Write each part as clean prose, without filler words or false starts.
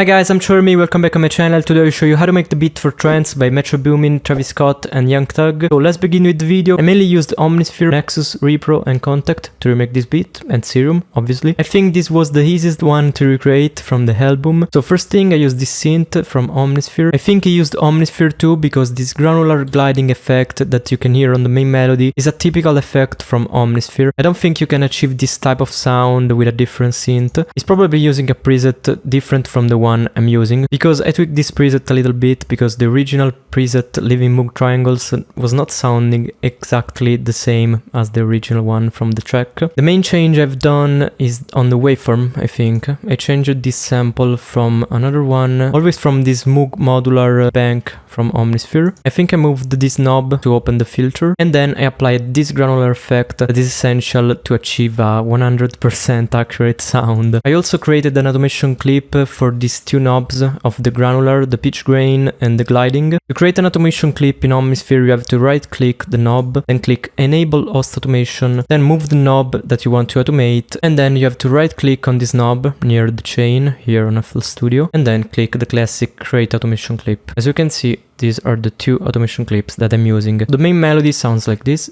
Hi guys, I'm Chermy, welcome back on my channel. Today I will show you how to make the beat for Trance by MetroBoomin, Travis Scott and Young Thug. So let's begin with the video. I mainly used Omnisphere, Nexus, Repro and Contact to remake this beat, and Serum, obviously. I think this was the easiest one to recreate from the album. So first thing, I used this synth from Omnisphere. I think I used Omnisphere too because this granular gliding effect that you can hear on the main melody is a typical effect from Omnisphere. I don't think you can achieve this type of sound with a different synth. It's probably using a preset different from the one I'm using, because I tweaked this preset a little bit because the original preset Living Moog Triangles was not sounding exactly the same as the original one from the track. The main change I've done is on the waveform, I think. I changed this sample from another one, always from this Moog modular bank from Omnisphere. I think I moved this knob to open the filter, and then I applied this granular effect that is essential to achieve a 100% accurate sound. I also created an automation clip for these two knobs of the granular, the pitch grain and the gliding. To create an automation clip in Omnisphere, you have to right click the knob, then click enable host automation, then move the knob that you want to automate, and then you have to right click on this knob near the chain here on FL Studio, and then click the classic create automation clip. As you can see, these are the two automation clips that I'm using. The main melody sounds like this.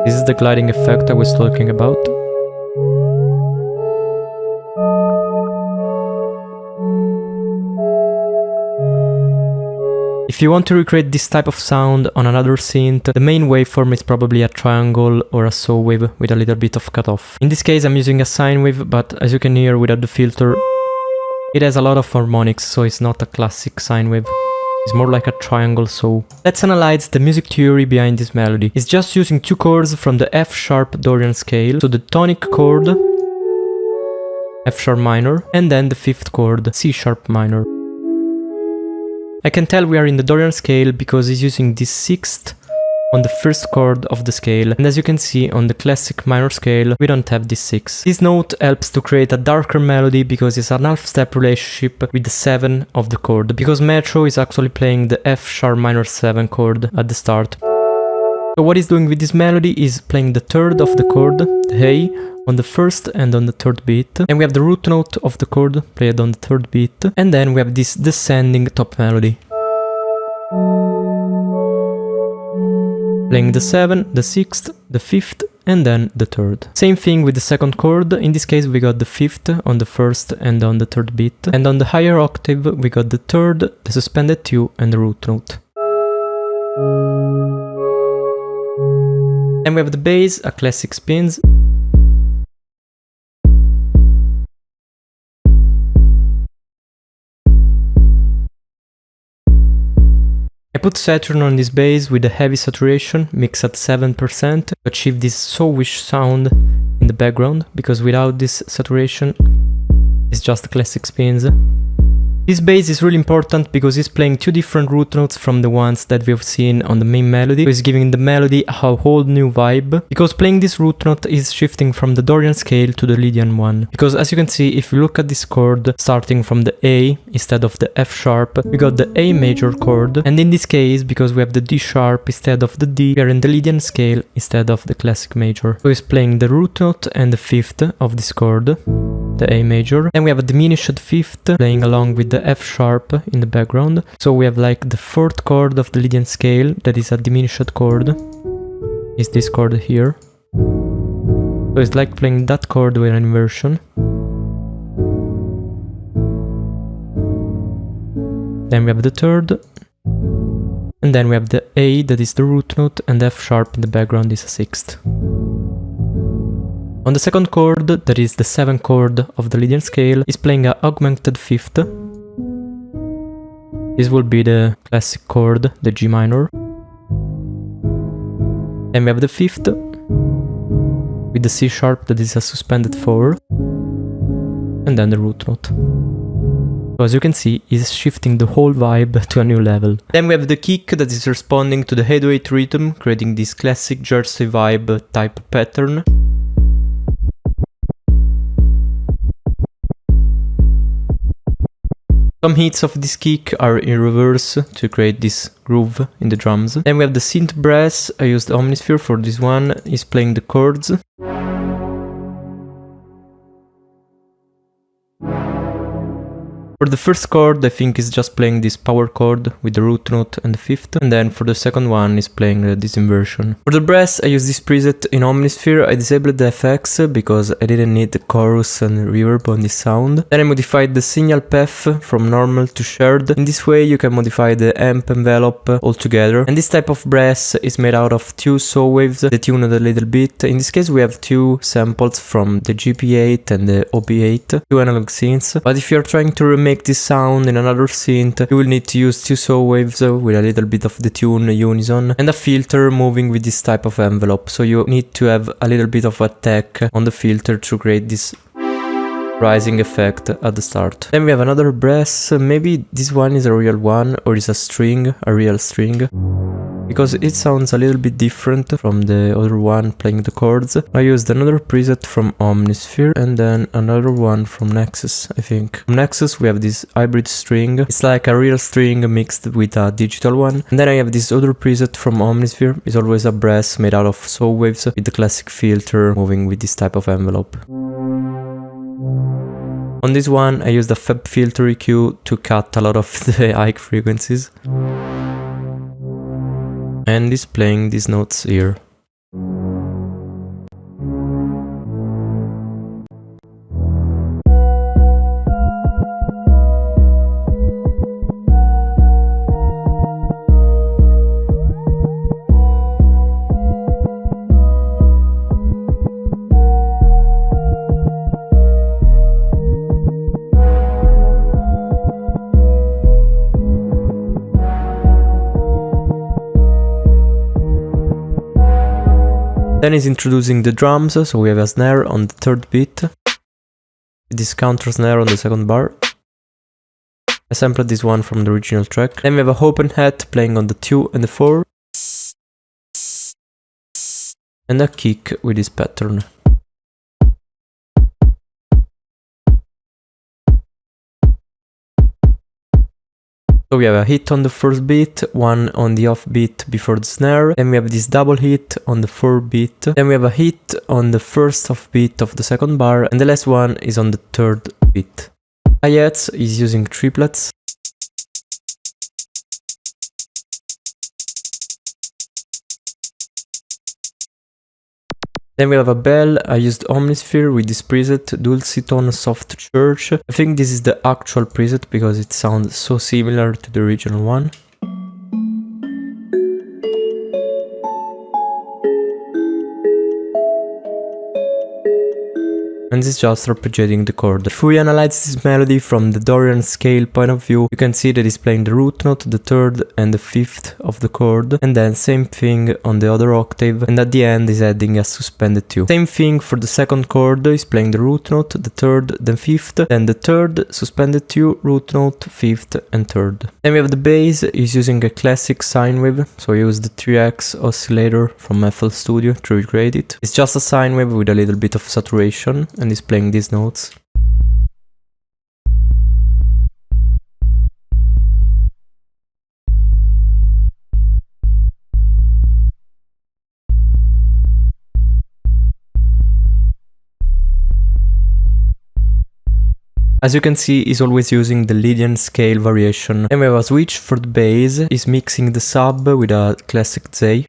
This is the gliding effect I was talking about. If you want to recreate this type of sound on another synth, the main waveform is probably a triangle or a saw wave with a little bit of cutoff. In this case I'm using a sine wave, but as you can hear without the filter, it has a lot of harmonics, so it's not a classic sine wave. It's more like a triangle saw. Let's analyze the music theory behind this melody. It's just using two chords from the F-sharp Dorian scale, so the tonic chord, F-sharp minor, and then the fifth chord, C-sharp minor. I can tell we are in the Dorian scale because it's using this sixth on the first chord of the scale, and as you can see on the classic minor scale we don't have this sixth. This note helps to create a darker melody because it's an half-step relationship with the 7 of the chord, because Metro is actually playing the F-sharp minor 7 chord at the start. So what he's doing with this melody is playing the third of the chord, the A, on the first and on the third beat, and we have the root note of the chord played on the third beat, and then we have this descending top melody. Playing the 7, the 6th, the 5th, and then the 3rd. Same thing with the second chord. In this case we got the 5th on the first and on the third beat, and on the higher octave we got the 3rd, the suspended 2 and the root note. And we have the bass, a classic spins. I put Saturn on this bass with a heavy saturation, mixed at 7%, to achieve this sowish sound in the background, because without this saturation, it's just classic spins. This bass is really important because it's playing two different root notes from the ones that we've seen on the main melody, so it's giving the melody a whole new vibe, because playing this root note is shifting from the Dorian scale to the Lydian one. Because as you can see, if you look at this chord, starting from the A instead of the F sharp, we got the A major chord, and in this case, because we have the D sharp instead of the D, we are in the Lydian scale instead of the classic major. So it's playing the root note and the fifth of this chord, the A major, and we have a diminished fifth playing along with the F sharp in the background. So we have like the fourth chord of the Lydian scale that is a diminished chord, is this chord here. So it's like playing that chord with an inversion. Then we have the third, and then we have the A that is the root note, and the F sharp in the background is a sixth. On the second chord, that is the 7th chord of the Lydian scale, is playing an augmented fifth. This will be the classic chord, the G minor. Then we have the 5th, with the C sharp that is a suspended 4, and then the root note. So as you can see, it's shifting the whole vibe to a new level. Then we have the kick that is responding to the 808 rhythm, creating this classic Jersey vibe type pattern. Some hits of this kick are in reverse to create this groove in the drums. Then we have the synth brass. I used Omnisphere for this one. It's playing the chords. For the first chord, I think it's just playing this power chord with the root note and the fifth, and then for the second one is playing this inversion. For the brass, I use this preset in Omnisphere. I disabled the effects because I didn't need the chorus and reverb on this sound. Then I modified the signal path from normal to shared. In this way you can modify the amp envelope altogether. And this type of brass is made out of two saw waves detuned a little bit. In this case we have two samples from the GP8 and the OB8, two analog synths. But if you're trying to remake this sound in another synth, you will need to use two saw waves with a little bit of detune unison and a filter moving with this type of envelope. So you need to have a little bit of attack on the filter to create this rising effect at the start. Then we have another brass. Maybe this one is a real one or is a real string, because it sounds a little bit different from the other one playing the chords. I used another preset from Omnisphere and then another one from Nexus, I think. From Nexus we have this hybrid string. It's like a real string mixed with a digital one. And then I have this other preset from Omnisphere. It's always a brass made out of saw waves with the classic filter moving with this type of envelope. On this one I used a Fab filter EQ to cut a lot of the high frequencies. And is playing these notes here. Then he's introducing the drums, so we have a snare on the third beat, this counter snare on the second bar. I sampled this one from the original track. Then we have a open hat playing on the 2 and the 4, and a kick with this pattern. So we have a hit on the first beat, one on the off beat before the snare, then we have this double hit on the 4 beat, then we have a hit on the first off beat of the second bar, and the last one is on the third beat. Hi-hats is using triplets. Then we have a bell. I used Omnisphere with this preset, Dulciton Soft Church. I think this is the actual preset because it sounds so similar to the original one. And this is just arpeggiating the chord. If we analyze this melody from the Dorian scale point of view, you can see that it's playing the root note, the third and the fifth of the chord, and then same thing on the other octave, and at the end is adding a suspended 2. Same thing for the second chord, is playing the root note, the third, then fifth, then the third, suspended 2, root note, fifth and third. Then we have the bass, is using a classic sine wave, so I use the 3X oscillator from FL Studio to recreate it. It's just a sine wave with a little bit of saturation, and is playing these notes. As you can see, he's always using the Lydian scale variation. And we have a switch for the bass, he's mixing the sub with a classic Z.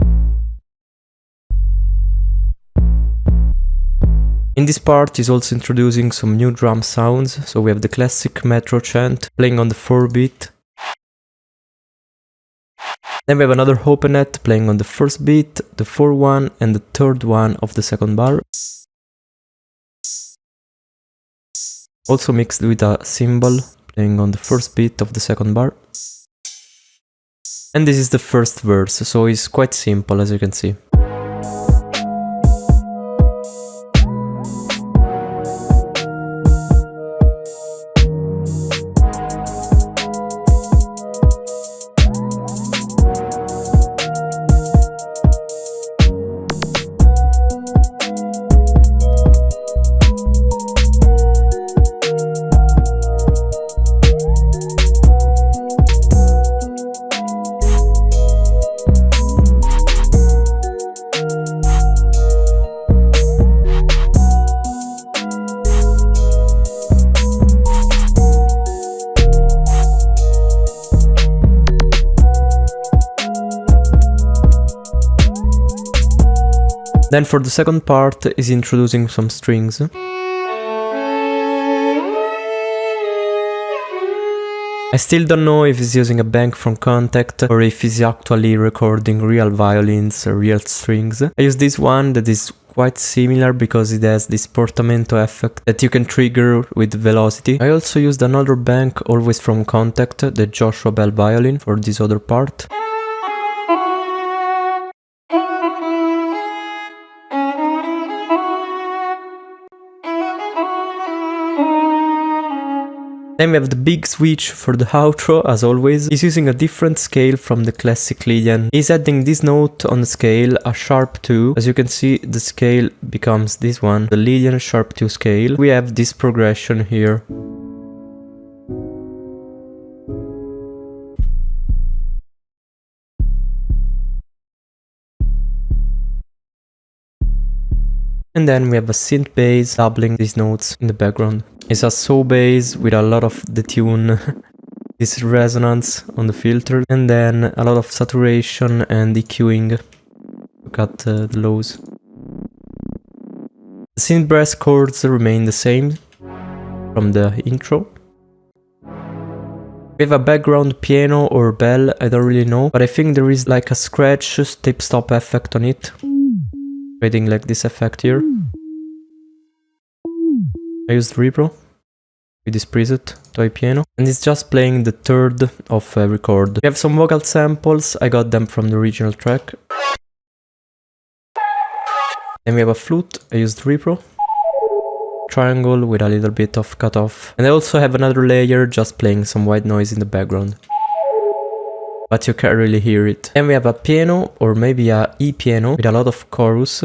In this part he's also introducing some new drum sounds, so we have the classic Metro chant playing on the 4 beat. Then we have another open hat playing on the first beat, the 4 one and the third one of the second bar. Also mixed with a cymbal playing on the first beat of the second bar. And this is the first verse, so it's quite simple as you can see. Then for the second part is introducing some strings. I still don't know if he's using a bank from Contact or if he's actually recording real violins or real strings. I use this one that is quite similar because it has this portamento effect that you can trigger with velocity. I also used another bank, always from Contact, the Joshua Bell violin, for this other part. Then we have the big switch for the outro, as always. He's using a different scale from the classic Lydian. He's adding this note on the scale, a sharp 2. As you can see, the scale becomes this one, the Lydian sharp 2 scale. We have this progression here. And then we have a synth bass doubling these notes in the background. It's a saw bass with a lot of detune, this resonance on the filter, and then a lot of saturation and EQing to cut the lows. The synth brass chords remain the same from the intro. We have a background piano or bell, I don't really know, but I think there is like a scratch step stop effect on it, creating like this effect here. I used repro with this preset, toy piano, and it's just playing the third of every chord. We have some vocal samples, I got them from the original track. Then we have a flute, I used repro, triangle with a little bit of cutoff, and I also have another layer just playing some white noise in the background, but you can't really hear it. Then we have a piano, or maybe a E piano with a lot of chorus.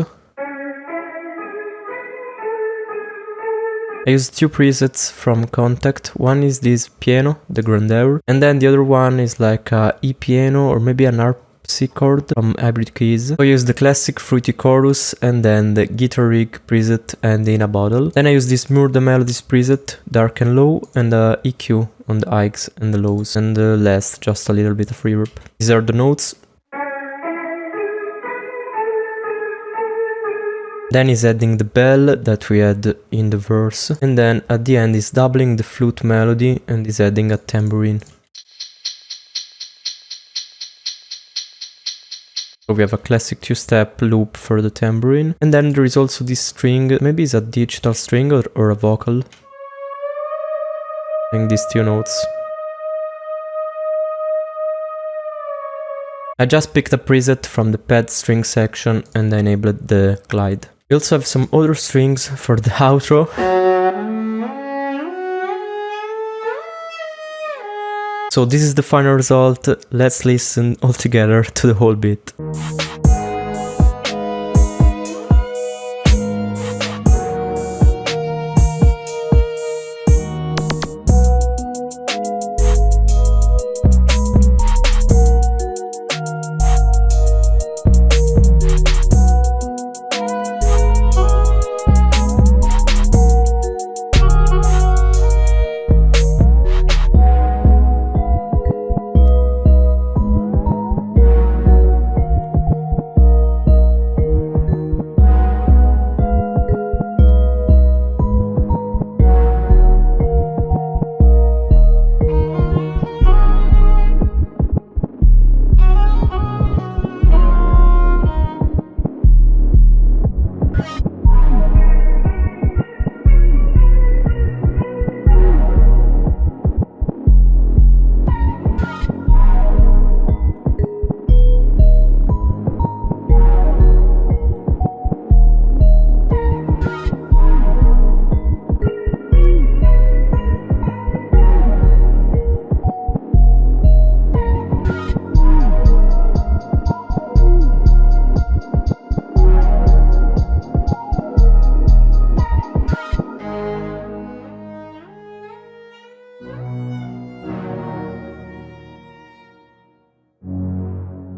I used two presets from Contact. One is this piano, the grandeur, and then the other one is like a E piano or maybe an harpsichord from Hybrid Keys. So I used the classic fruity chorus and then the guitar rig preset and in a bottle. Then I used this Mur the Melodies preset, dark and low, and the EQ on the highs and the lows, and the last just a little bit of reverb. These are the notes. Then he's adding the bell that we had in the verse, and then at the end he's doubling the flute melody and he's adding a tambourine. So we have a classic two-step loop for the tambourine, and then there is also this string, maybe it's a digital string or a vocal, playing these two notes. I just picked a preset from the pad string section and I enabled the glide. We also have some other strings for the outro. So this is the final result. Let's listen all together to the whole bit.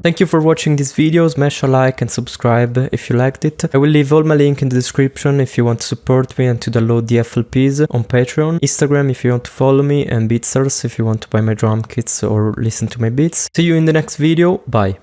Thank you for watching this video, smash a like and subscribe if you liked it. I will leave all my link in the description if you want to support me and to download the FLPs on Patreon, Instagram if you want to follow me, and Beatstars if you want to buy my drum kits or listen to my beats. See you in the next video, bye!